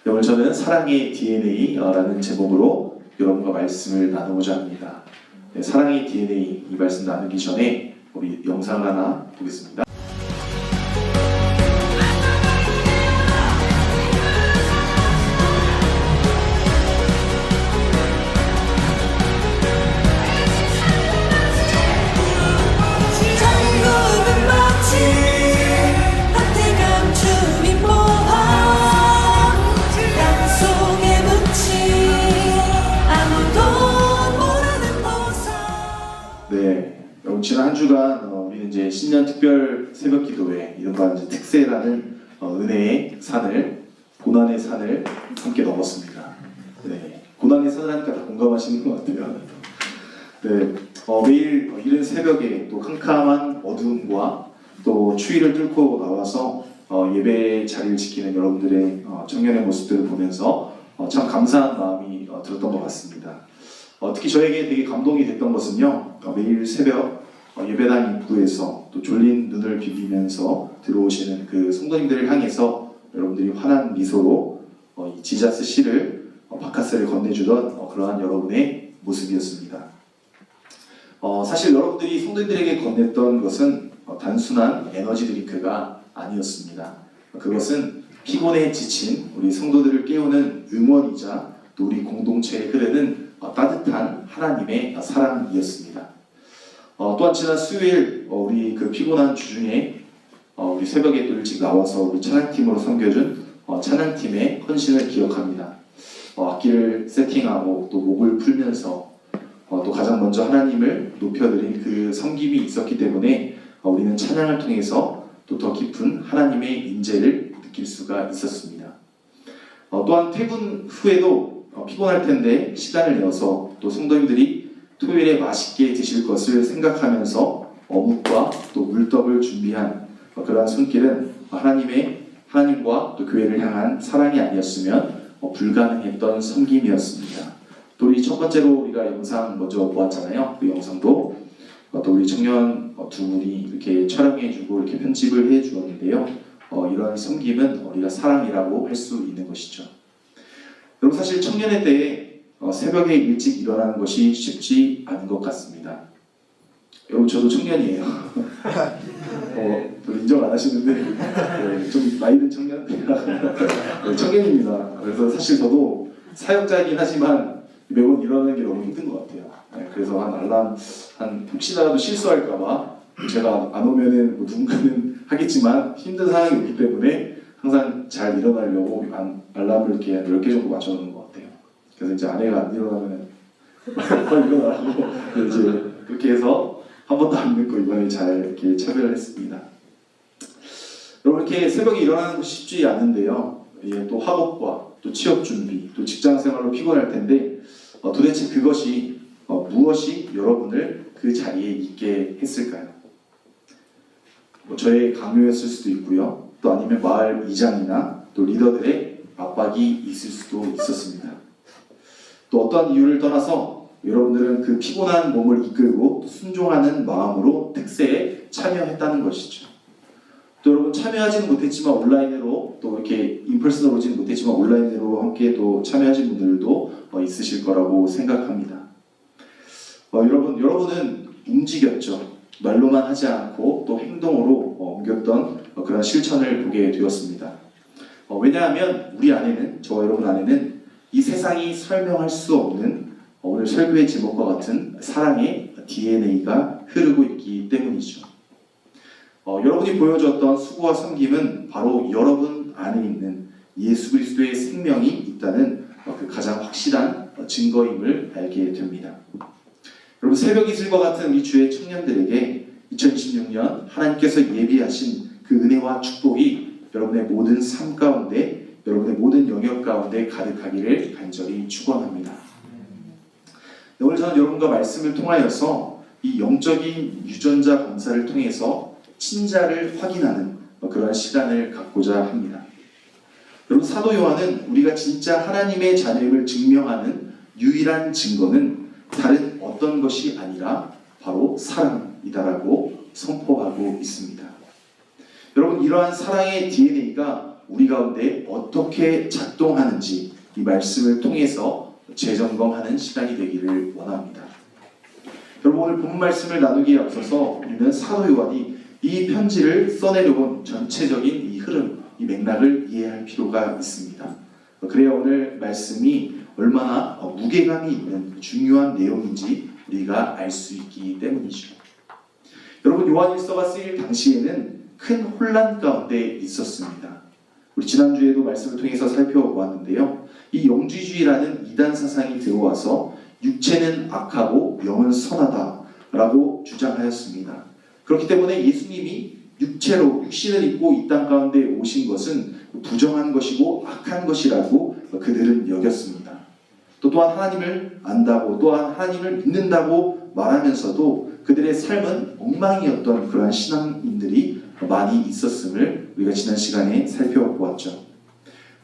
오늘 저는 사랑의 DNA라는 제목으로 여러분과 말씀을 나누고자 합니다. 네, 사랑의 DNA 이 말씀 나누기 전에 우리 영상을 하나 보겠습니다. 네, 여러분 지난 한 주간 우리는 이제 신년 특별 새벽 기도회 이른바 이제 특세라는 은혜의 산을 고난의 산을 함께 넘었습니다. 네, 고난의 산을 하니까 다 공감하시는 것 같아요. 네, 매일 이른 새벽에 또 캄캄한 어두움과 또 추위를 뚫고 나와서 예배 자리를 지키는 여러분들의 청년의 모습들을 보면서 참 감사한 마음이 들었던 것 같습니다. 특히 저에게 되게 감동이 됐던 것은요, 매일 새벽 예배당 입구에서 또 졸린 눈을 비비면서 들어오시는 그 성도님들을 향해서 여러분들이 환한 미소로 이 지자스 씨를 바카스를 건네주던 그러한 여러분의 모습이었습니다. 사실 여러분들이 성도님들에게 건넸던 것은 단순한 에너지 드링크가 아니었습니다. 그것은 피곤에 지친 우리 성도들을 깨우는 응원이자 또 우리 공동체에 흐르는 따뜻한 하나님의 사랑이었습니다. 또한 지난 수요일 우리 그 피곤한 주중에 우리 새벽에 또 일찍 나와서 우리 찬양팀으로 섬겨준 찬양팀의 헌신을 기억합니다. 악기를 세팅하고 또 목을 풀면서 또 가장 먼저 하나님을 높여드린 그 섬김이 있었기 때문에 우리는 찬양을 통해서 또 더 깊은 하나님의 인재를 느낄 수가 있었습니다. 또한 퇴근 후에도 피곤할 텐데 시간을 내어서 또 성도님들이 토요일에 맛있게 드실 것을 생각하면서 어묵과 또 물떡을 준비한 그러한 손길은 하나님과 또 교회를 향한 사랑이 아니었으면 불가능했던 섬김이었습니다. 또 우리 첫 번째로 우리가 영상 먼저 보았잖아요. 그 영상도 또 우리 청년 두 분이 이렇게 촬영해주고 이렇게 편집을 해주었는데요. 이런 섬김은 우리가 사랑이라고 할 수 있는 것이죠. 여러분 사실 청년의 때에 새벽에 일찍 일어나는 것이 쉽지 않은 것 같습니다. 여러분 저도 청년이에요. 인정 안 하시는데 네, 좀 나이 든 청년? 네, 청년입니다. 그래서 사실 저도 사역자이긴 하지만 매번 일어나는 게 너무 힘든 것 같아요. 네, 그래서 한 알람 혹시라도 실수할까봐 제가 안 오면은 누군가는 하겠지만 힘든 상황이 오기 때문에 항상 잘 일어나려고 알람을 이렇게 10개 정도 맞춰놓는 것 같아요. 그래서 이제 아내가 안 일어나면 빨리 일어나라고 이제 그렇게 해서 한 번도 안 늦고 이번에 잘 이렇게 차별을 했습니다. 여러분 이렇게 새벽에 일어나는 것이 쉽지 않은데요. 또 학업과 또 취업 준비, 또 직장 생활로 피곤할 텐데 도대체 그것이 무엇이 여러분을 그 자리에 있게 했을까요? 저의 강요였을 수도 있고요. 또 아니면 마을 이장이나 또 리더들의 압박이 있을 수도 있었습니다. 또 어떠한 이유를 떠나서 여러분들은 그 피곤한 몸을 이끌고 순종하는 마음으로 특세에 참여했다는 것이죠. 또 여러분 참여하지는 못했지만 온라인으로 또 이렇게 인펄슨으로 오지는 못했지만 온라인으로 함께 또 참여하신 분들도 있으실 거라고 생각합니다. 여러분은 움직였죠. 말로만 하지 않고 또 행동으로 옮겼던 그런 실천을 보게 되었습니다. 왜냐하면 우리 안에는, 저와 여러분 안에는 이 세상이 설명할 수 없는 오늘 설교의 제목과 같은 사랑의 DNA가 흐르고 있기 때문이죠. 여러분이 보여줬던 수고와 섬김은 바로 여러분 안에 있는 예수 그리스도의 생명이 있다는 그 가장 확실한 증거임을 알게 됩니다. 여러분 새벽 이슬과 같은 우리 주의 청년들에게 2026년 하나님께서 예비하신 그 은혜와 축복이 여러분의 모든 삶 가운데, 여러분의 모든 영역 가운데 가득하기를 간절히 축원합니다. 오늘 저는 여러분과 말씀을 통하여서 이 영적인 유전자 검사를 통해서 친자를 확인하는 그런 시간을 갖고자 합니다. 여러분 사도 요한은 우리가 진짜 하나님의 자녀임을 증명하는 유일한 증거는 다른 어떤 것이 아니라 바로 사랑이다라고 선포하고 있습니다. 여러분 이러한 사랑의 DNA가 우리 가운데 어떻게 작동하는지 이 말씀을 통해서 재점검하는 시간이 되기를 원합니다. 여러분, 오늘 본 말씀을 나누기에 앞서서 우리는 사도 요한이 이 편지를 써내려온 전체적인 이 흐름, 이 맥락을 이해할 필요가 있습니다. 그래야 오늘 말씀이 얼마나 무게감이 있는 중요한 내용인지 우리가 알 수 있기 때문이죠. 여러분, 요한일서가 쓰일 당시에는 큰 혼란 가운데 있었습니다. 우리 지난주에도 말씀을 통해서 살펴보았는데요. 이 영지주의라는 이단 사상이 들어와서 육체는 악하고 영은 선하다라고 주장하였습니다. 그렇기 때문에 예수님이 육신을 입고 이 땅 가운데 오신 것은 부정한 것이고 악한 것이라고 그들은 여겼습니다. 또한 하나님을 안다고, 또한 하나님을 믿는다고 말하면서도 그들의 삶은 엉망이었던 그러한 신앙인들이 많이 있었음을 우리가 지난 시간에 살펴보았죠.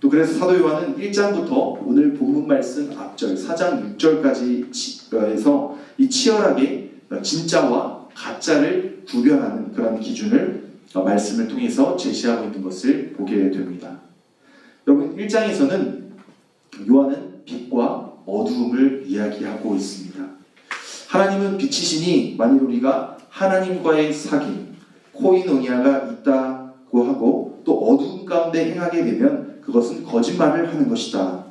또 그래서 사도 요한은 1장부터 오늘 본문 말씀 앞절 4장 6절까지 해서 이 치열하게 진짜와 가짜를 구별하는 그런 기준을 말씀을 통해서 제시하고 있는 것을 보게 됩니다. 여러분, 1장에서는 요한은 빛과 어두움을 이야기하고 있습니다. 하나님은 빛이시니 만일 우리가 하나님과의 사귐, 코이노니아가 있다고 하고 또 어두움 가운데 행하게 되면 그것은 거짓말을 하는 것이다.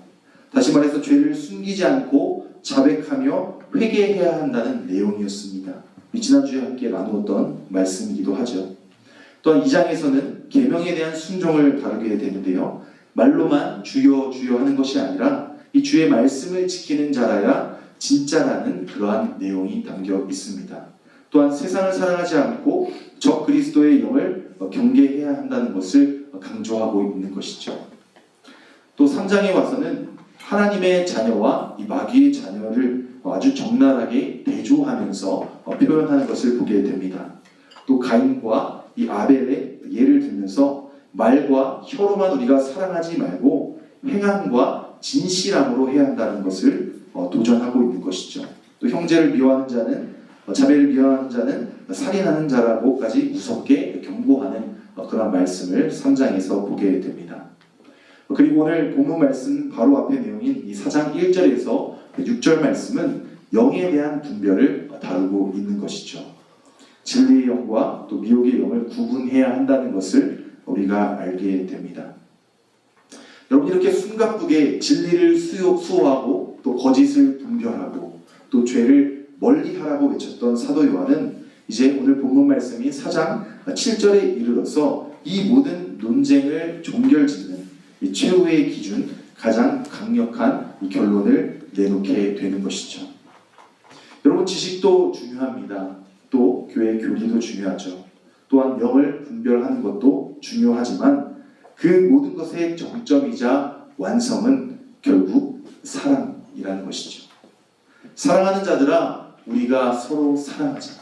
다시 말해서 죄를 숨기지 않고 자백하며 회개해야 한다는 내용이었습니다. 지난주에 함께 나누었던 말씀이기도 하죠. 또한 2장에서는 계명에 대한 순종을 다루게 되는데요. 말로만 주여 주여 하는 것이 아니라 이 주의 말씀을 지키는 자라야 진짜라는 그러한 내용이 담겨 있습니다. 또한 세상을 사랑하지 않고 적 그리스도의 영을 경계해야 한다는 것을 강조하고 있는 것이죠. 또 3장에 와서는 하나님의 자녀와 이 마귀의 자녀를 아주 적나라하게 대조하면서 표현하는 것을 보게 됩니다. 또 가인과 이 아벨의 예를 들면서 말과 혀로만 우리가 사랑하지 말고 행함과 진실함으로 해야 한다는 것을 도전하고 있는 것이죠. 또 형제를 미워하는 자는 자매를 미워하는 자는 살인하는 자라고까지 무섭게 경고하는 그런 말씀을 3장에서 보게 됩니다. 그리고 오늘 본문 말씀 바로 앞에 내용인 이 4장 1절에서 6절 말씀은 영에 대한 분별을 다루고 있는 것이죠. 진리의 영과 또 미혹의 영을 구분해야 한다는 것을 우리가 알게 됩니다. 여러분, 이렇게 숨가쁘게 진리를 수호하고 또 거짓을 분별하고 또 죄를 멀리하라고 외쳤던 사도 요한은 이제 오늘 본문 말씀인 4장 7절에 이르러서 이 모든 논쟁을 종결짓는 이 최후의 기준, 가장 강력한 이 결론을 내놓게 되는 것이죠. 여러분, 지식도 중요합니다. 또 교회 교리도 중요하죠. 또한 영을 분별하는 것도 중요하지만 그 모든 것의 정점이자 완성은 결국 사랑이라는 것이죠. 사랑하는 자들아, 우리가 서로 사랑하자.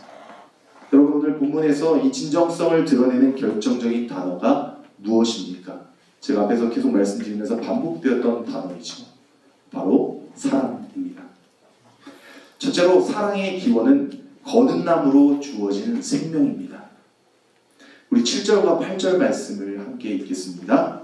여러분, 오늘 본문에서 이 진정성을 드러내는 결정적인 단어가 무엇입니까? 제가 앞에서 계속 말씀드리면서 반복되었던 단어이죠. 바로 사랑입니다. 첫째로 사랑의 기원은 거듭남으로 주어진 생명입니다. 우리 7절과 8절 말씀을 함께 읽겠습니다.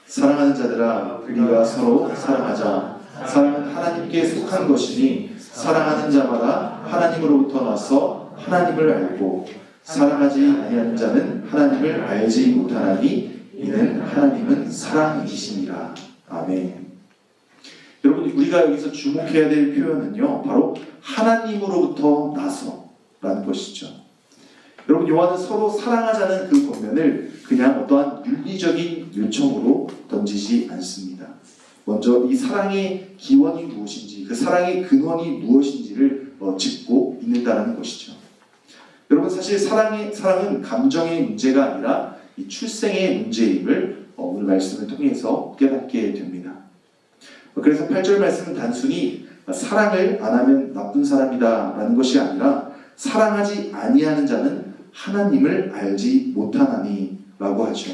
사랑하는 자들아, 우리가 서로 사랑하자. 사랑은 하나님께 속한 것이니 사랑하는 자마다 하나님으로부터 나서 하나님을 알고 사랑하지 아니하는 자는 하나님을 알지 못하나니 이는 하나님은 사랑이시니라. 아멘. 여러분, 우리가 여기서 주목해야 될 표현은요, 바로 하나님으로부터 나서라는 것이죠. 여러분, 요한은 서로 사랑하자는 그 권면을 그냥 어떠한 윤리적인 요청으로 던지지 않습니다. 먼저 이 사랑의 기원이 무엇인지, 그 사랑의 근원이 무엇인지를 짚고 있는다는 것이죠. 여러분, 사실 사랑은 감정의 문제가 아니라 이 출생의 문제임을 오늘 말씀을 통해서 깨닫게 됩니다. 그래서 8절 말씀은 단순히 사랑을 안 하면 나쁜 사람이다 라는 것이 아니라 사랑하지 아니하는 자는 하나님을 알지 못하나니 라고 하죠.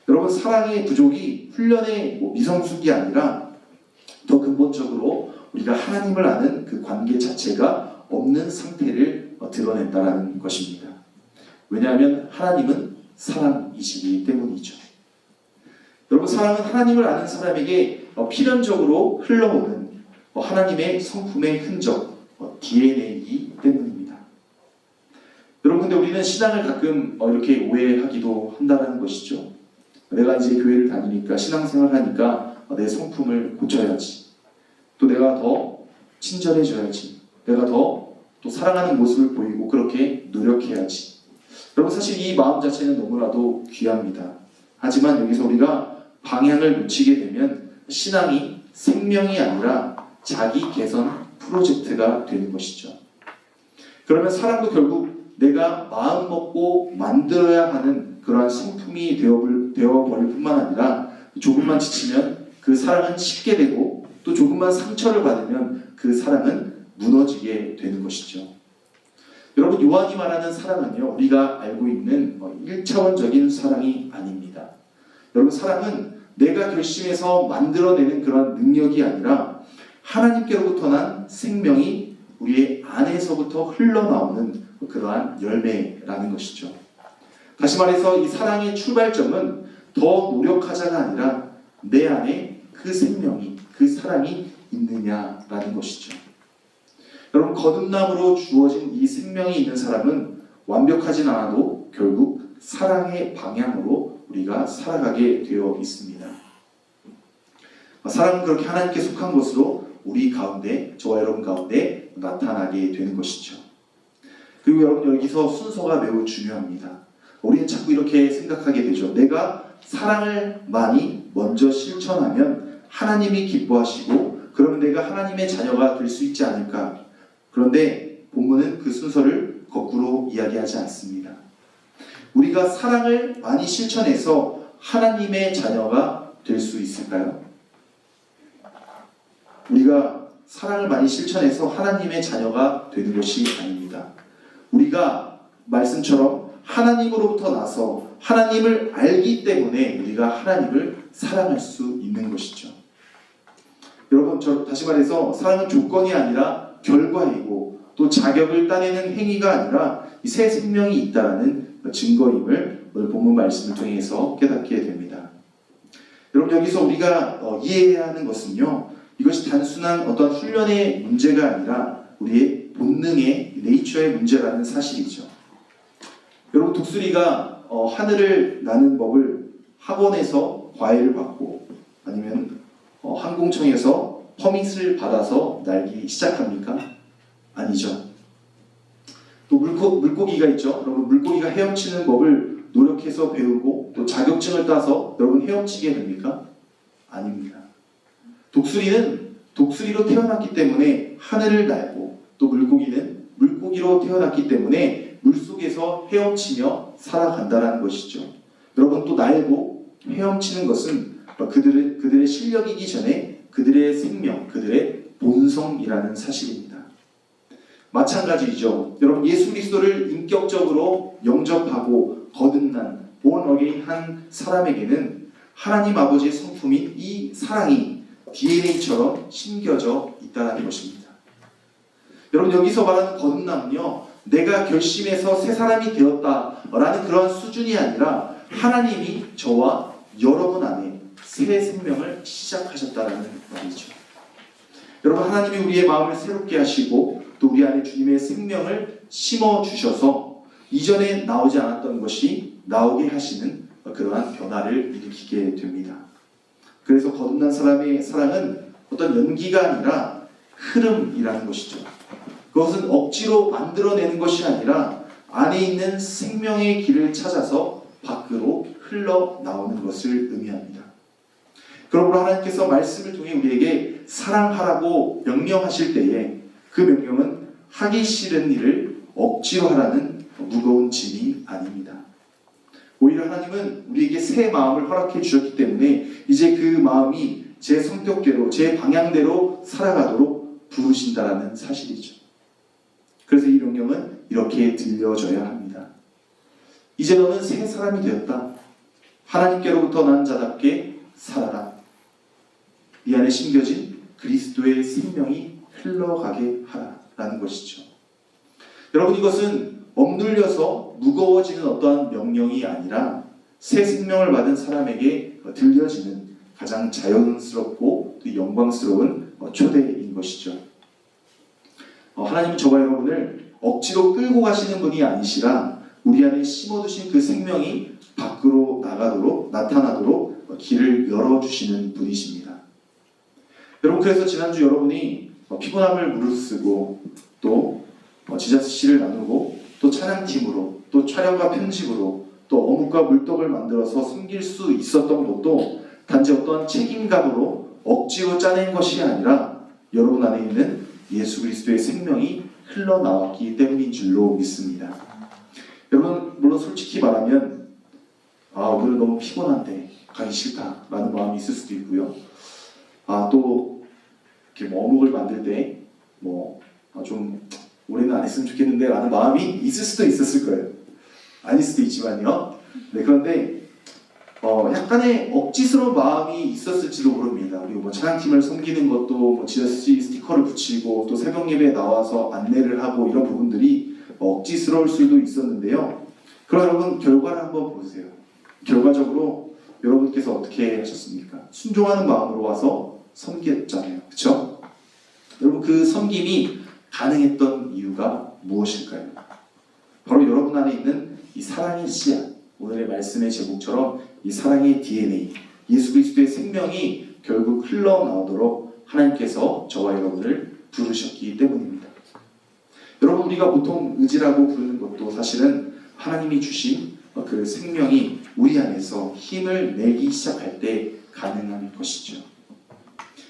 여러분, 사랑의 부족이 훈련의 미성숙이 아니라 더 근본적으로 우리가 하나님을 아는 그 관계 자체가 없는 상태를 드러낸다는 것입니다. 왜냐하면 하나님은 사랑이시기 때문이죠. 여러분, 사랑은 하나님을 아는 사람에게 필연적으로 흘러오는 하나님의 성품의 흔적, DNA이기 때문입니다. 여러분, 근데 우리는 신앙을 가끔 이렇게 오해하기도 한다는 것이죠. 내가 이제 교회를 다니니까, 신앙생활 하니까 내 성품을 고쳐야지, 또 내가 더 친절해져야지, 내가 더 또 사랑하는 모습을 보이고 그렇게 노력해야지. 여러분, 사실 이 마음 자체는 너무나도 귀합니다. 하지만 여기서 우리가 방향을 놓치게 되면 신앙이 생명이 아니라 자기 개선 프로젝트가 되는 것이죠. 그러면 사랑도 결국 내가 마음 먹고 만들어야 하는 그러한 성품이 되어버릴 뿐만 아니라, 조금만 지치면 그 사랑은 식게 되고, 또 조금만 상처를 받으면 그 사랑은 무너지게 되는 것이죠. 여러분, 요한이 말하는 사랑은요, 우리가 알고 있는 1차원적인 사랑이 아닙니다. 여러분, 사랑은 내가 결심해서 만들어내는 그런 능력이 아니라 하나님께로부터 난 생명이 우리의 안에서부터 흘러나오는 그러한 열매라는 것이죠. 다시 말해서 이 사랑의 출발점은 더 노력하자가 아니라 내 안에 그 생명이, 그 사랑이 있느냐라는 것이죠. 여러분, 거듭남으로 주어진 이 생명이 있는 사람은 완벽하진 않아도 결국 사랑의 방향으로 우리가 살아가게 되어 있습니다. 사랑은 그렇게 하나님께 속한 것으로 우리 가운데, 저와 여러분 가운데 나타나게 되는 것이죠. 그리고 여러분, 여기서 순서가 매우 중요합니다. 우리는 자꾸 이렇게 생각하게 되죠. 내가 사랑을 많이 먼저 실천하면 하나님이 기뻐하시고 그러면 내가 하나님의 자녀가 될 수 있지 않을까. 그런데 본문은 그 순서를 거꾸로 이야기하지 않습니다. 우리가 사랑을 많이 실천해서 하나님의 자녀가 될 수 있을까요? 우리가 사랑을 많이 실천해서 하나님의 자녀가 되는 것이 아닙니다. 우리가 말씀처럼 하나님으로부터 나서 하나님을 알기 때문에 우리가 하나님을 사랑할 수 있는 것이죠. 여러분, 다시 말해서 사랑은 조건이 아니라 결과이고, 또 자격을 따내는 행위가 아니라 이 새 생명이 있다는 증거임을 오늘 본문 말씀을 통해서 깨닫게 됩니다. 여러분, 여기서 우리가 이해해야 하는 것은요, 이것이 단순한 어떤 훈련의 문제가 아니라 우리의 본능의, 네이처의 문제라는 사실이죠. 여러분, 독수리가 하늘을 나는 법을 학원에서 과외를 받고 아니면 항공청에서 퍼밋을 받아서 날기 시작합니까? 아니죠. 또 물고기가 있죠. 여러분, 물고기가 헤엄치는 법을 노력해서 배우고 또 자격증을 따서 여러분 헤엄치게 됩니까? 아닙니다. 독수리는 독수리로 태어났기 때문에 하늘을 날고, 또 물고기는 물고기로 태어났기 때문에 물속에서 헤엄치며 살아간다는 것이죠. 여러분, 또 날고 헤엄치는 것은 그들의 실력이기 전에 그들의 생명, 그들의 본성이라는 사실입니다. 마찬가지죠. 여러분, 예수 그리스도를 인격적으로 영접하고 거듭난 born again 한 사람에게는 하나님 아버지의 성품인 이 사랑이 DNA처럼 심겨져 있다는 것입니다. 여러분, 여기서 말하는 거듭남은요, 내가 결심해서 새 사람이 되었다라는 그런 수준이 아니라 하나님이 저와 여러분 안에 새 생명을 시작하셨다는 말이죠. 여러분, 하나님이 우리의 마음을 새롭게 하시고 또 우리 안에 주님의 생명을 심어주셔서 이전에 나오지 않았던 것이 나오게 하시는 그러한 변화를 일으키게 됩니다. 그래서 거듭난 사람의 사랑은 어떤 연기가 아니라 흐름이라는 것이죠. 그것은 억지로 만들어내는 것이 아니라 안에 있는 생명의 길을 찾아서 밖으로 흘러나오는 것을 의미합니다. 그러므로 하나님께서 말씀을 통해 우리에게 사랑하라고 명령하실 때에 그 명령은 하기 싫은 일을 억지로 하라는 무거운 짐이 아닙니다. 오히려 하나님은 우리에게 새 마음을 허락해 주셨기 때문에 이제 그 마음이 제 성격대로, 제 방향대로 살아가도록 부르신다라는 사실이죠. 그래서 이 명령은 이렇게 들려져야 합니다. 이제 너는 새 사람이 되었다. 하나님께로부터 난 자답게 살아라. 이 안에 심겨진 그리스도의 생명이 흘러가게 하라라는 것이죠. 여러분, 이것은 억눌려서 무거워지는 어떠한 명령이 아니라 새 생명을 받은 사람에게 들려지는 가장 자연스럽고 또 영광스러운 초대인 것이죠. 하나님은 저와 여러분을 억지로 끌고 가시는 분이 아니시라 우리 안에 심어두신 그 생명이 밖으로 나타나도록 길을 열어주시는 분이십니다. 여러분, 그래서 지난주 여러분이 피곤함을 무릅쓰고 또 지자스시를 나누고 또 찬양팀으로 또 촬영과 편집으로 또 어묵과 물떡을 만들어서 섬길 수 있었던 것도 단지 어떠한 책임감으로 억지로 짜낸 것이 아니라 여러분 안에 있는 예수 그리스도의 생명이 흘러나왔기 때문인 줄로 믿습니다. 여러분, 물론 솔직히 말하면 오늘 너무 피곤한데 가기 싫다라는 마음이 있을 수도 있고요. 또 이렇게 어묵을 만들 때 좀 올해는 안 했으면 좋겠는데 라는 마음이 있을 수도 있었을 거예요. 아닐 수도 있지만요. 네, 그런데 약간의 억지스러운 마음이 있었을지도 모릅니다. 그리고 찬양팀을 섬기는 것도 지자스 스티커를 붙이고 또 새벽 예배에 나와서 안내를 하고 이런 부분들이 억지스러울 수도 있었는데요. 그럼 여러분, 결과를 한번 보세요. 결과적으로 여러분께서 어떻게 하셨습니까? 순종하는 마음으로 와서 섬겼잖아요. 그렇죠? 여러분, 그 섬김이 가능했던 이유가 무엇일까요? 바로 여러분 안에 있는 이 사랑의 씨앗, 오늘의 말씀의 제목처럼 이 사랑의 DNA, 예수 그리스도의 생명이 결국 흘러나오도록 하나님께서 저와 여러분을 부르셨기 때문입니다. 여러분, 우리가 보통 의지라고 부르는 것도 사실은 하나님이 주신 그 생명이 우리 안에서 힘을 내기 시작할 때 가능한 것이죠.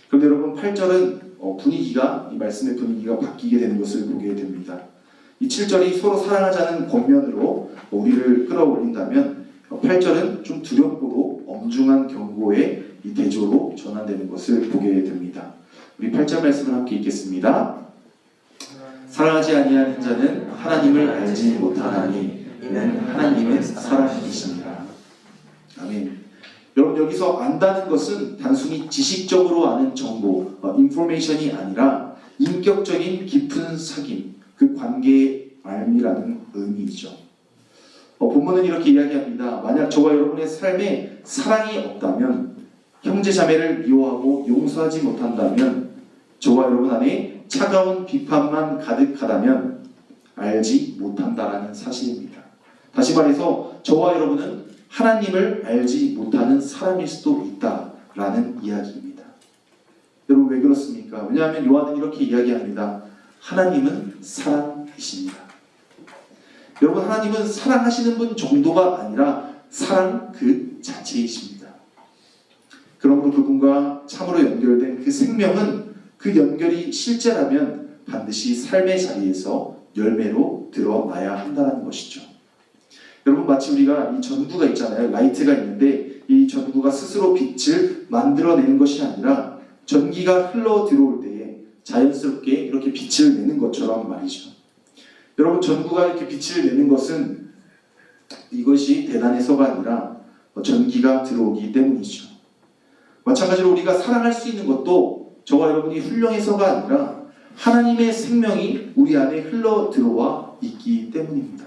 그런데 여러분, 8절은 이 말씀의 분위기가 바뀌게 되는 것을 보게 됩니다. 이 7절이 서로 사랑하자는 권면으로 우리를 끌어올린다면 8절은 좀 두렵고 엄중한 경고의 이 대조로 전환되는 것을 보게 됩니다. 우리 8절 말씀을 함께 읽겠습니다. 사랑하지 아니하는 자는 하나님을 알지 못하나니 이는 하나님은 사랑이시니라. 아멘. 여러분, 여기서 안다는 것은 단순히 지식적으로 아는 정보, 인포메이션이 아니라 인격적인 깊은 사귐, 그 관계의 알미라는 의미이죠. 본문은 이렇게 이야기합니다. 만약 저와 여러분의 삶에 사랑이 없다면, 형제 자매를 미워하고 용서하지 못한다면, 저와 여러분 안에 차가운 비판만 가득하다면 알지 못한다라는 사실입니다. 다시 말해서 저와 여러분은 하나님을 알지 못하는 사람일 수도 있다라는 이야기입니다. 여러분, 왜 그렇습니까? 왜냐하면 요한은 이렇게 이야기합니다. 하나님은 사랑이십니다. 여러분, 하나님은 사랑하시는 분 정도가 아니라 사랑 그 자체이십니다. 그러므로 그분과 참으로 연결된 그 생명은 그 연결이 실제라면 반드시 삶의 자리에서 열매로 드러나야 한다는 것이죠. 여러분, 마치 우리가 이 전구가 있잖아요. 라이트가 있는데 이 전구가 스스로 빛을 만들어내는 것이 아니라 전기가 흘러 들어올 때에 자연스럽게 이렇게 빛을 내는 것처럼 말이죠. 여러분, 전구가 이렇게 빛을 내는 것은 이것이 대단해서가 아니라 전기가 들어오기 때문이죠. 마찬가지로 우리가 사랑할 수 있는 것도 저와 여러분이 훌륭해서가 아니라 하나님의 생명이 우리 안에 흘러 들어와 있기 때문입니다.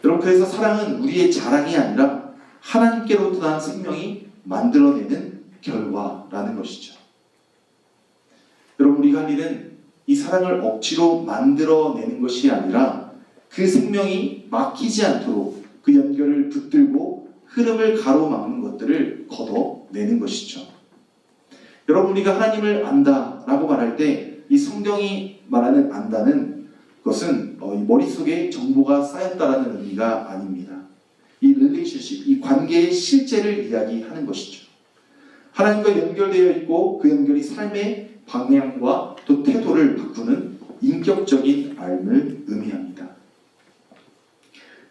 여러분, 그래서 사랑은 우리의 자랑이 아니라 하나님께로부터 난 생명이 만들어내는 결과라는 것이죠. 여러분, 우리가 할 일은 이 사랑을 억지로 만들어내는 것이 아니라 그 생명이 막히지 않도록 그 연결을 붙들고 흐름을 가로막는 것들을 걷어내는 것이죠. 여러분, 우리가 하나님을 안다라고 말할 때 이 성경이 말하는 안다는 것은 이 머릿속에 정보가 쌓였다라는 의미가 아닙니다. 이 릴레이션십, 이 관계의 실제를 이야기하는 것이죠. 하나님과 연결되어 있고 그 연결이 삶의 방향과 또 태도를 바꾸는 인격적인 삶을 의미합니다.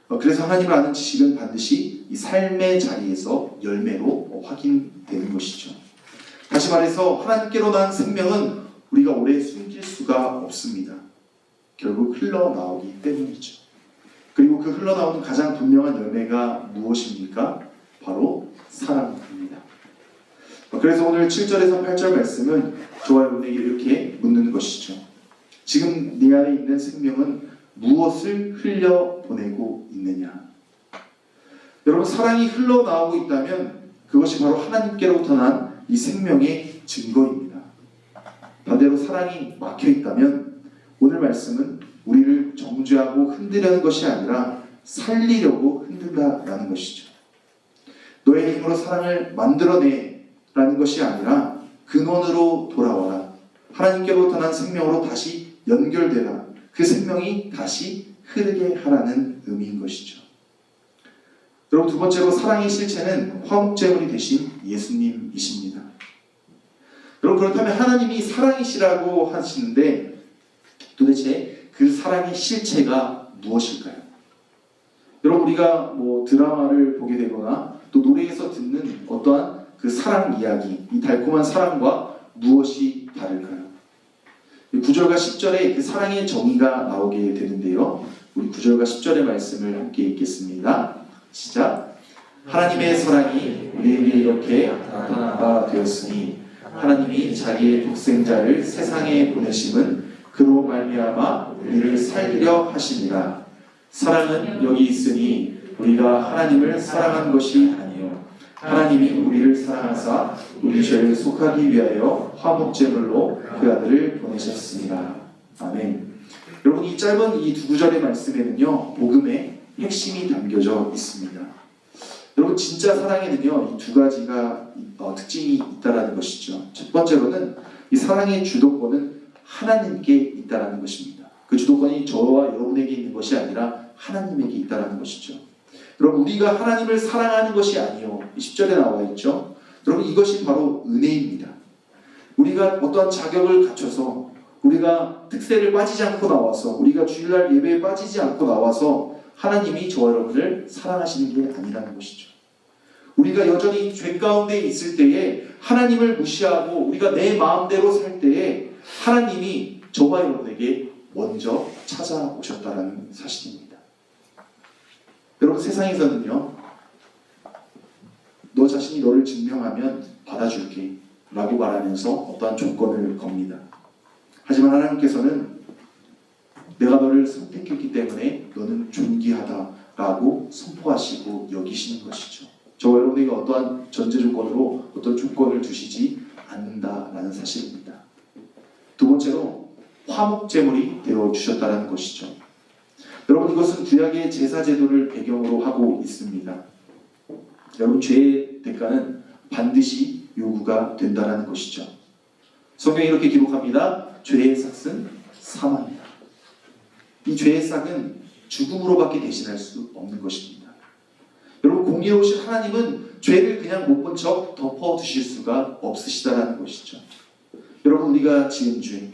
그래서 하나님을 아는 지식은 반드시 이 삶의 자리에서 열매로 확인되는 것이죠. 다시 말해서 하나님께로 난 생명은 우리가 오래 숨길 수가 없습니다. 결국 흘러나오기 때문이죠. 그리고 그 흘러나오는 가장 분명한 열매가 무엇입니까? 바로 사랑입니다. 그래서 오늘 7절에서 8절 말씀은 저와 여러분에게 이렇게 묻는 것이죠. 지금 네 안에 있는 생명은 무엇을 흘려보내고 있느냐? 여러분, 사랑이 흘러나오고 있다면 그것이 바로 하나님께로부터 난 이 생명의 증거입니다. 반대로 사랑이 막혀 있다면 오늘 말씀은 우리를 정죄하고 흔들려는 것이 아니라 살리려고 흔든다라는 것이죠. 너의 힘으로 사랑을 만들어내라는 것이 아니라 근원으로 돌아와라. 하나님께로부터 난 생명으로 다시 연결되라. 그 생명이 다시 흐르게 하라는 의미인 것이죠. 여러분, 두 번째로 사랑의 실체는 화목제물이 되신 예수님이십니다. 여러분, 그렇다면 하나님이 사랑이시라고 하시는데 도대체 그 사랑의 실체가 무엇일까요? 여러분, 우리가 드라마를 보게 되거나 또 노래에서 듣는 어떠한 그 사랑 이야기, 이 달콤한 사랑과 무엇이 다를까요? 9절과 10절에 그 사랑의 정의가 나오게 되는데요. 우리 9절과 10절의 말씀을 함께 읽겠습니다. 시작. 하나님의 사랑이 우리에게 이렇게 나타난 바 되었으니 하나님이 자기의 독생자를 세상에 보내심은 그로 말미암아 우리를 살리려 하심이라. 사랑은 여기 있으니 우리가 하나님을 사랑한 것이 아니요 하나님이 우리를 사랑하사 우리 죄를 속하기 위하여 화목제물로 그 아들을 보내셨습니다. 아멘. 여러분, 이 짧은 이 두 구절의 말씀에는요, 복음의 핵심이 담겨져 있습니다. 여러분, 진짜 사랑에는요, 이 두 가지가 특징이 있다라는 것이죠. 첫 번째로는 이 사랑의 주도권은 하나님께 있다라는 것입니다. 그 주도권이 저와 여러분에게 있는 것이 아니라 하나님에게 있다라는 것이죠. 여러분, 우리가 하나님을 사랑하는 것이 아니요, 10절에 나와 있죠. 여러분, 이것이 바로 은혜입니다. 우리가 어떠한 자격을 갖춰서 우리가 특세를 빠지지 않고 나와서 우리가 주일날 예배에 빠지지 않고 나와서 하나님이 저와 여러분을 사랑하시는 게 아니라는 것이죠. 우리가 여전히 죄 가운데 있을 때에 하나님을 무시하고 우리가 내 마음대로 살 때에 하나님이 저와 여러분에게 먼저 찾아오셨다는 사실입니다. 여러분, 세상에서는요, 너 자신이 너를 증명하면 받아줄게 라고 말하면서 어떠한 조건을 겁니다. 하지만 하나님께서는 내가 너를 선택했기 때문에 너는 존귀하다라고 선포하시고 여기시는 것이죠. 저와 여러분에게 어떠한 전제 조건으로 어떤 조건을 두시지 않는다라는 사실입니다. 두 번째로 화목제물이 되어주셨다는 것이죠. 여러분, 이것은 구약의 제사제도를 배경으로 하고 있습니다. 여러분, 죄의 대가는 반드시 요구가 된다는 것이죠. 성경이 이렇게 기록합니다. 죄의 삭은 사망이다. 이 죄의 삭은 죽음으로밖에 대신할 수 없는 것입니다. 여러분, 공의로우신 하나님은 죄를 그냥 못 본 척 덮어두실 수가 없으시다라는 것이죠. 여러분, 우리가 지은 죄,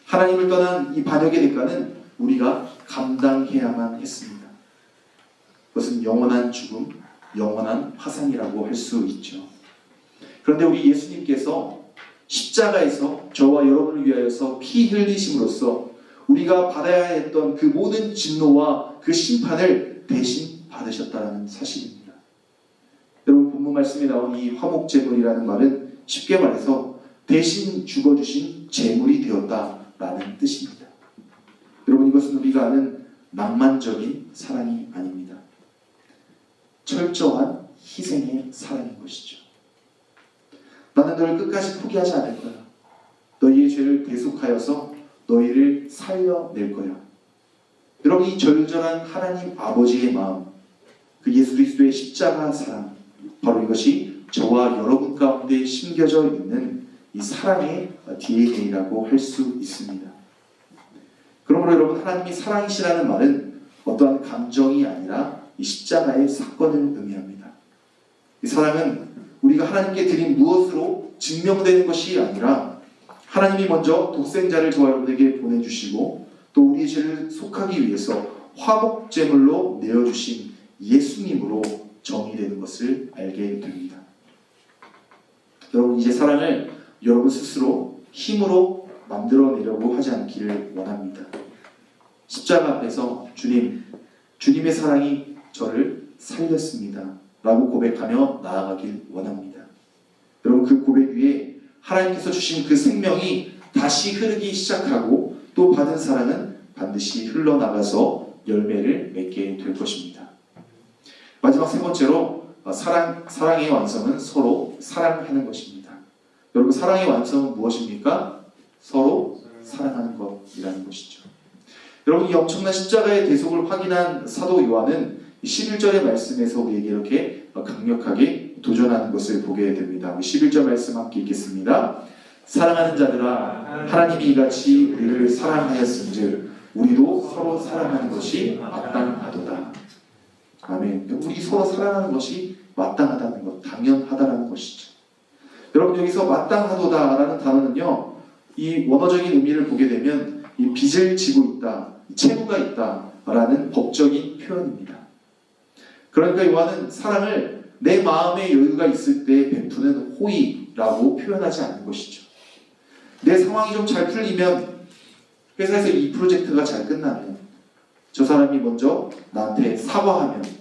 하나님을 떠난 이 반역의 대가는 우리가 감당해야만 했습니다. 그것은 영원한 죽음, 영원한 화산이라고 할 수 있죠. 그런데 우리 예수님께서 십자가에서 저와 여러분을 위하여서 피 흘리심으로써 우리가 받아야 했던 그 모든 진노와 그 심판을 대신 받으셨다는 사실입니다. 여러분, 본문 말씀에 나온 이 화목제물이라는 말은 쉽게 말해서 대신 죽어주신 제물이 되었다라는 뜻입니다. 여러분, 이것은 우리가 아는 낭만적인 사랑이 아닙니다. 철저한 희생의 사랑인 것이죠. 나는 너를 끝까지 포기하지 않을 거야. 너희의 죄를 대속하여서 너희를 살려낼 거야. 여러분, 이 절절한 하나님 아버지의 마음, 그 예수 그리스도의 십자가 사랑, 바로 이것이 저와 여러분 가운데 심겨져 있는 이 사랑의 DNA라고 할 수 있습니다. 그러므로 여러분, 하나님이 사랑이시라는 말은 어떠한 감정이 아니라 이 십자가의 사건을 의미합니다. 이 사랑은 우리가 하나님께 드린 무엇으로 증명되는 것이 아니라 하나님이 먼저 독생자를 저와 여러분에게 보내주시고 또 우리의 죄를 속하기 위해서 화목제물로 내어주신 예수님으로 정의되는 것을 알게 됩니다. 여러분, 이제 사랑을 여러분 스스로 힘으로 만들어내려고 하지 않기를 원합니다. 십자가 앞에서 주님의 사랑이 저를 살렸습니다 라고 고백하며 나아가길 원합니다. 여러분, 그 고백 위에 하나님께서 주신 그 생명이 다시 흐르기 시작하고 또 받은 사랑은 반드시 흘러나가서 열매를 맺게 될 것입니다. 마지막 세 번째로 사랑의 완성은 서로 사랑하는 것입니다. 여러분, 사랑의 완성은 무엇입니까? 서로 사랑하는 것이라는 것이죠. 여러분, 이 엄청난 십자가의 대속을 확인한 사도 요한은 11절의 말씀에서 우리에게 이렇게 강력하게 도전하는 것을 보게 됩니다. 11절 말씀 함께 읽겠습니다. 사랑하는 자들아, 하나님이 이같이 우리를 사랑하였은즉 우리도 서로 사랑하는 것이 마땅하도다. 아멘. 우리 서로 사랑하는 것이 마땅하다는 것, 당연하다는 것이죠. 여러분, 여기서 마땅하도다라는 단어는요, 이 원어적인 의미를 보게 되면 이 빚을 지고 있다, 채무가 있다라는 법적인 표현입니다. 그러니까 요한은 사랑을 내 마음의 여유가 있을 때 베푸는 호의라고 표현하지 않는 것이죠. 내 상황이 좀 잘 풀리면, 회사에서 이 프로젝트가 잘 끝나면, 저 사람이 먼저 나한테 사과하면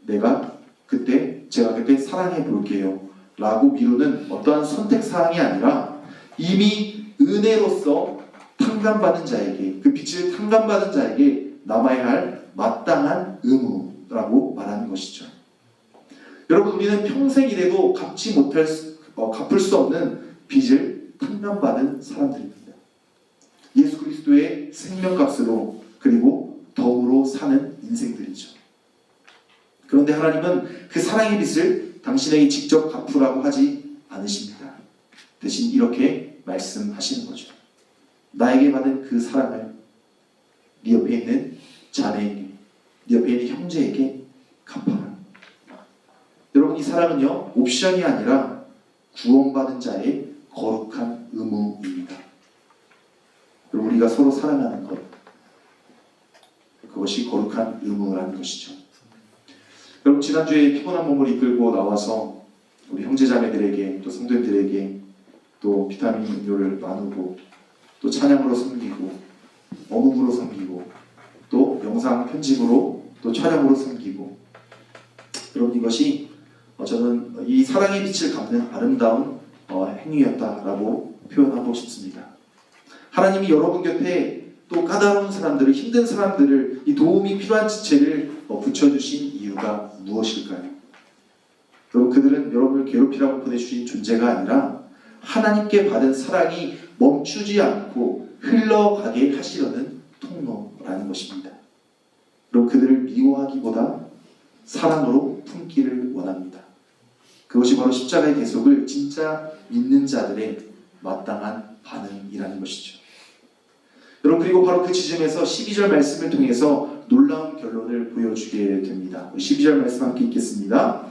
제가 그때 사랑해 볼게요 라고 미루는 어떠한 선택사항이 아니라 이미 은혜로서 탕감받은 자에게, 그 빚을 탕감받은 자에게 남아야 할 마땅한 의무라고 말하는 것이죠. 여러분, 우리는 평생 일해도 갚을 수 없는 빚을 탕감받은 사람들입니다. 예수 그리스도의 생명값으로, 그리고 덕으로 사는 인생들이죠. 그런데 하나님은 그 사랑의 빚을 당신에게 직접 갚으라고 하지 않으십니다. 대신 이렇게 말씀하시는 거죠. 나에게 받은 그 사랑을 네 옆에 있는 자매에게, 네 옆에 있는 형제에게 갚아라. 여러분, 이 사랑은요, 옵션이 아니라 구원받은 자의 거룩한 의무입니다. 우리가 서로 사랑하는 것, 그것이 거룩한 의무라는 것이죠. 여러분, 지난주에 피곤한 몸을 이끌고 나와서 우리 형제자매들에게, 또 성도님들에게 또 비타민 음료를 나누고, 또 찬양으로 섬기고, 어묵으로 섬기고, 또 영상 편집으로, 또 촬영으로 섬기고, 여러분, 이것이 저는 이 사랑의 빛을 갚는 아름다운 행위였다라고 표현하고 싶습니다. 하나님이 여러분 곁에 또 까다로운 사람들을, 힘든 사람들을, 이 도움이 필요한 지체를 붙여주신 이유가 무엇일까요? 여러분, 그들은 여러분을 괴롭히라고 보내주신 존재가 아니라 하나님께 받은 사랑이 멈추지 않고 흘러가게 하시려는 통로라는 것입니다. 여러분, 그들을 미워하기보다 사랑으로 품기를 원합니다. 그것이 바로 십자가의 대속을 진짜 믿는 자들의 마땅한 반응이라는 것이죠. 여러분, 그리고 바로 그 지점에서 12절 말씀을 통해서 놀라운 결론을 보여주게 됩니다. 12절 말씀 함께 읽겠습니다.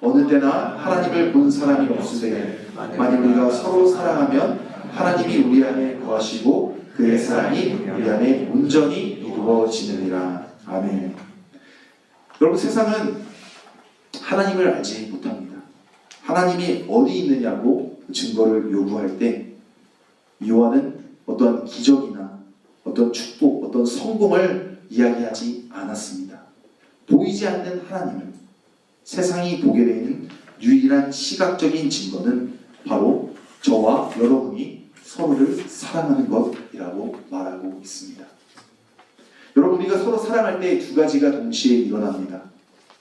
어느 때나 하나님을 본 사람이 없으되 만일 우리가 서로 사랑하면 하나님이 우리 안에 거하시고 그의 사랑이 우리 안에 온전히 이루어지느니라. 아멘. 여러분, 세상은 하나님을 알지 못합니다. 하나님이 어디 있느냐고 증거를 요구할 때 요한은 어떠한 기적이나 어떤 축복, 어떤 성공을 이야기하지 않았습니다. 보이지 않는 하나님을 세상이 보게 되는 유일한 시각적인 증거는 바로 저와 여러분이 서로를 사랑하는 것이라고 말하고 있습니다. 여러분, 우리가 서로 사랑할 때 두 가지가 동시에 일어납니다.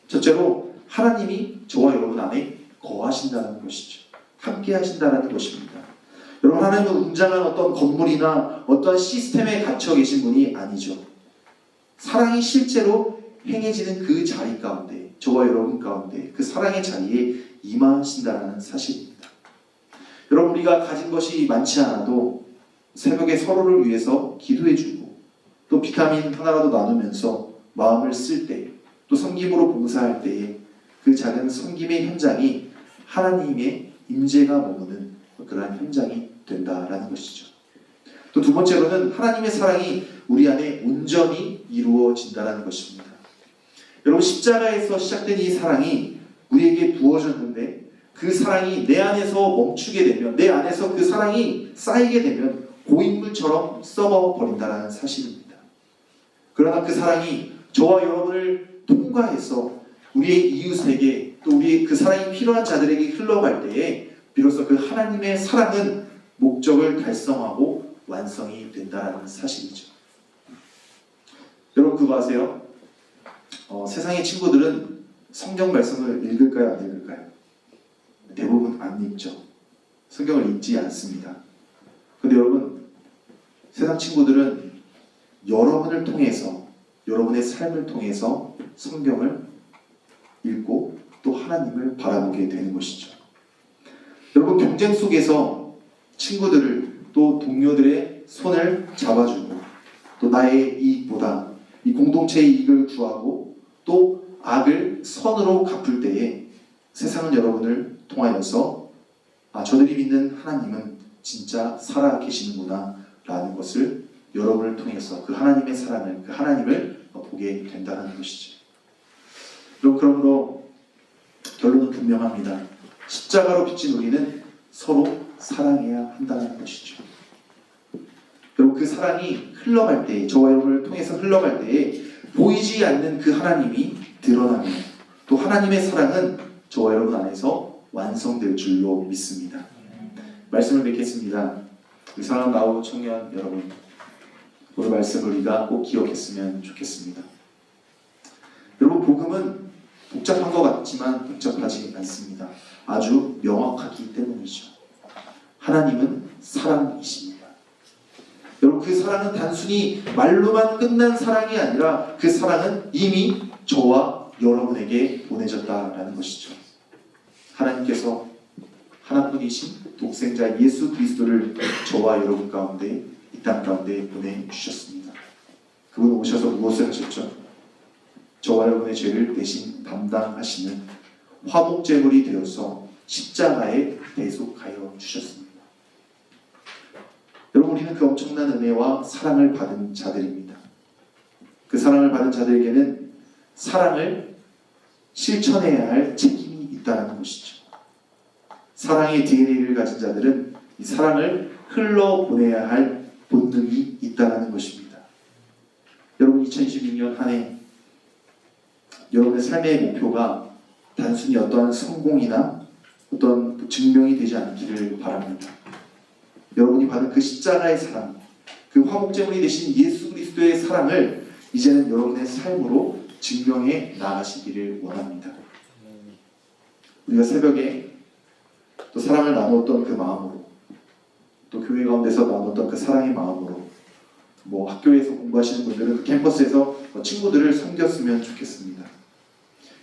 첫째로 하나님이 저와 여러분 안에 거하신다는 것이죠. 함께 하신다는 것입니다. 여러분, 하나님은 웅장한 어떤 건물이나 어떠한 시스템에 갇혀 계신 분이 아니죠. 사랑이 실제로 행해지는 그 자리 가운데, 저와 여러분 가운데 그 사랑의 자리에 임하신다는 사실입니다. 여러분, 우리가 가진 것이 많지 않아도 새벽에 서로를 위해서 기도해주고, 또 비타민 하나라도 나누면서 마음을 쓸 때, 또 섬김으로 봉사할 때에 그 작은 섬김의 현장이 하나님의 임재가 머무는 그러한 현장이 된다라는 것이죠. 또 두 번째로는 하나님의 사랑이 우리 안에 온전히 이루어진다는 것입니다. 여러분, 십자가에서 시작된 이 사랑이 우리에게 부어졌는데 그 사랑이 내 안에서 멈추게 되면, 내 안에서 그 사랑이 쌓이게 되면 고인물처럼 썩어버린다는 사실입니다. 그러나 그 사랑이 저와 여러분을 통과해서 우리의 이웃에게, 또 우리의 그 사랑이 필요한 자들에게 흘러갈 때에 비로소 그 하나님의 사랑은 목적을 달성하고 완성이 된다는 사실이죠. 여러분, 그거 아세요? 세상의 친구들은 성경 말씀을 읽을까요? 안 읽을까요? 대부분 안 읽죠. 성경을 읽지 않습니다. 근데 여러분, 세상 친구들은 여러분을 통해서, 여러분의 삶을 통해서 성경을 읽고 또 하나님을 바라보게 되는 것이죠. 여러분, 경쟁 속에서 친구들을 또 동료들의 손을 잡아주고 또 나의 이익보다 이 공동체의 이익을 구하고 또 악을 선으로 갚을 때에 세상은 여러분을 통하여서 저들이 믿는 하나님은 진짜 살아 계시는구나 라는 것을 여러분을 통해서 그 하나님의 사랑을, 그 하나님을 보게 된다는 것이죠. 여러분, 그러므로 결론은 분명합니다. 십자가로 빚진 우리는 서로 사랑해야 한다는 것이죠. 여러분, 그 사랑이 흘러갈 때, 저와 여러분을 통해서 흘러갈 때에 보이지 않는 그 하나님이 드러나며 또 하나님의 사랑은 저와 여러분 안에서 완성될 줄로 믿습니다. 말씀을 맺겠습니다. 우리 사랑하는 나우 청년 여러분, 오늘 말씀을 우리가 꼭 기억했으면 좋겠습니다. 여러분, 복음은 복잡한 것 같지만 복잡하지 않습니다. 아주 명확하기 때문이죠. 하나님은 사랑이십니다. 여러분, 그 사랑은 단순히 말로만 끝난 사랑이 아니라 그 사랑은 이미 저와 여러분에게 보내졌다라는 것이죠. 하나님께서 하나뿐이신 독생자 예수 그리스도를 저와 여러분 가운데, 이 땅 가운데 보내주셨습니다. 그분 오셔서 무엇을 하셨죠? 저와 여러분의 죄를 대신 담당하시는 화목제물이 되어서 십자가에 대속하여 주셨습니다. 여러분, 우리는 그 엄청난 은혜와 사랑을 받은 자들입니다. 그 사랑을 받은 자들에게는 사랑을 실천해야 할 책임이 있다는 것이죠. 사랑의 DNA를 가진 자들은 이 사랑을 흘러보내야 할 본능이 있다는 것입니다. 여러분, 2026년 한 해 여러분의 삶의 목표가 단순히 어떠한 성공이나 어떤 증명이 되지 않기를 바랍니다. 여러분이 받은 그 십자가의 사랑, 그 화목제물이 되신 예수 그리스도의 사랑을 이제는 여러분의 삶으로 증명해 나가시기를 원합니다. 우리가 새벽에 또 사랑을 나누었던 그 마음으로, 또 교회 가운데서 나누었던 그 사랑의 마음으로, 학교에서 공부하시는 분들은 그 캠퍼스에서 친구들을 섬겼으면 좋겠습니다.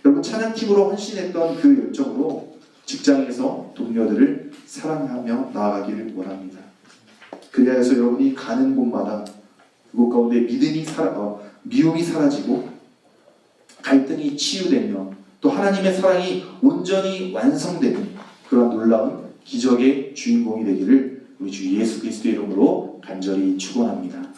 여러분, 찬양팀으로 헌신했던 그 열정으로 직장에서 동료들을 사랑하며 나아가기를 원합니다. 그리하여서 여러분이 가는 곳마다 그곳 가운데 미움이 사라지고 갈등이 치유되며 또 하나님의 사랑이 온전히 완성되는 그런 놀라운 기적의 주인공이 되기를 우리 주 예수 그리스도의 이름으로 간절히 축원합니다.